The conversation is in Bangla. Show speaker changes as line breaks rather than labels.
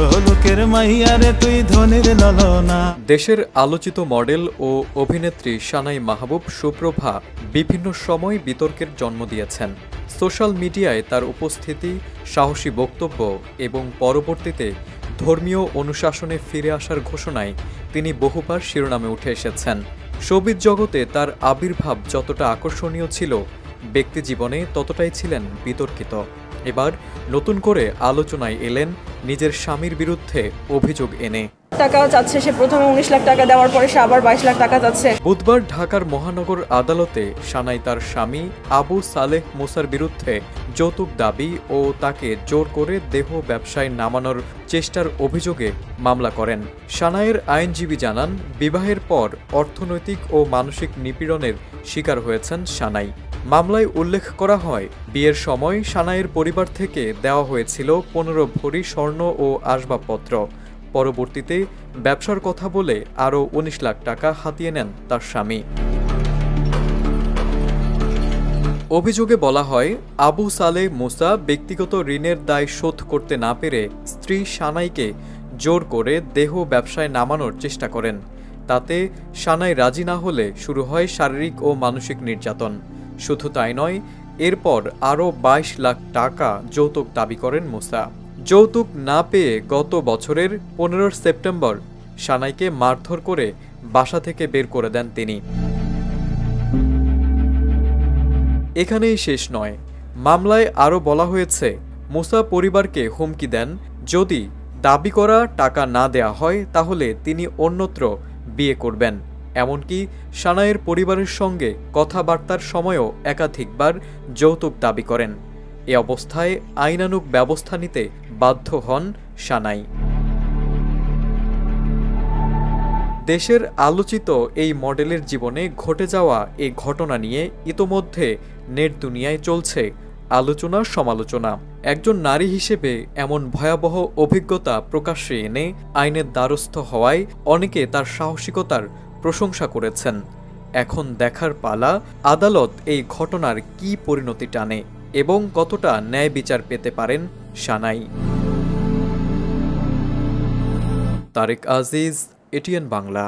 লোকের মাইয়ারে তুই ধনির ললনা।
দেশের আলোচিত মডেল ও অভিনেত্রী সানাই মাহবুব সুপ্রভা বিভিন্ন সময় বিতর্কের জন্ম দিয়েছেন। সোশ্যাল মিডিয়ায় তার উপস্থিতি, সাহসী বক্তব্য এবং পরবর্তীতে ধর্মীয় অনুশাসনে ফিরে আসার ঘোষণায় তিনি বহুবার শিরোনামে উঠে এসেছেন। শোবিজ জগতে তার আবির্ভাব যতটা আকর্ষণীয় ছিল, ব্যক্তিজীবনে ততটাই ছিলেন বিতর্কিত। এবার নতুন করে আলোচনায় এলেন নিজের স্বামীর বিরুদ্ধে অভিযোগ এনে।
টাকাও চাচ্ছে সে, প্রথমে 19 লাখ টাকা দেওয়ার পরে সে আবার 22 লাখ টাকা চাচ্ছে।
বুধবার ঢাকার মহানগর আদালতে সানাই তার স্বামী আবু সালেহ মুসার বিরুদ্ধে যৌতুক দাবি ও তাকে জোর করে দেহ ব্যবসায় নামানোর চেষ্টার অভিযোগে মামলা করেন। সানাইয়ের আইনজীবী জানান, বিবাহের পর অর্থনৈতিক ও মানসিক নিপীড়নের শিকার হয়েছেন সানাই। মামলায় উল্লেখ করা হয়, বিয়ের সময় সানাইয়ের পরিবার থেকে দেওয়া হয়েছিল 15 ভরি স্বর্ণ ও আসবাবপত্র। পরবর্তীতে ব্যবসার কথা বলে আরও 19 লাখ টাকা হাতিয়ে নেন তার স্বামী। অভিযোগে বলা হয়, আবু সালেহ মুসা ব্যক্তিগত ঋণের দায় শোধ করতে না পেরে স্ত্রী সানাইকে জোর করে দেহ ব্যবসায় নামানোর চেষ্টা করেন। তাতে সানাই রাজি না হলে শুরু হয় শারীরিক ও মানসিক নির্যাতন। শুধু তাই নয়, এরপর আরও 22 লাখ টাকা যৌতুক দাবি করেন মুসা। যৌতুক না পেয়ে গত বছরের 15 সেপ্টেম্বর সানাইকে মারধর করে বাসা থেকে বের করে দেন তিনি। এখানেই শেষ নয়, মামলায় আরও বলা হয়েছে, মুসা পরিবারকে হুমকি দেন, যদি দাবি করা টাকা না দেয়া হয় তাহলে তিনি অন্যত্র বিয়ে করবেন। এমনকি সানাইয়ের পরিবারের সঙ্গে কথাবার্তার সময়ও একাধিকবার যৌতুক দাবি করেন। এ অবস্থায় আইনানুগ ব্যবস্থা নিতে বাধ্য হন সানাই। দেশের আলোচিত এই মডেলের জীবনে ঘটে যাওয়া এই ঘটনা নিয়ে ইতোমধ্যে নেট দুনিয়ায় চলছে আলোচনা সমালোচনা। একজন নারী হিসেবে এমন ভয়াবহ অভিজ্ঞতা প্রকাশ্যে এনে আইনের দ্বারস্থ হওয়ায় অনেকে তার সাহসিকতার প্রশংসা করেছেন। এখন দেখার পালা, আদালত এই ঘটনার কী পরিণতি টানে এবং কতটা ন্যায় বিচার পেতে পারেন সানাই। তারেক আজিজ, এটিএন বাংলা।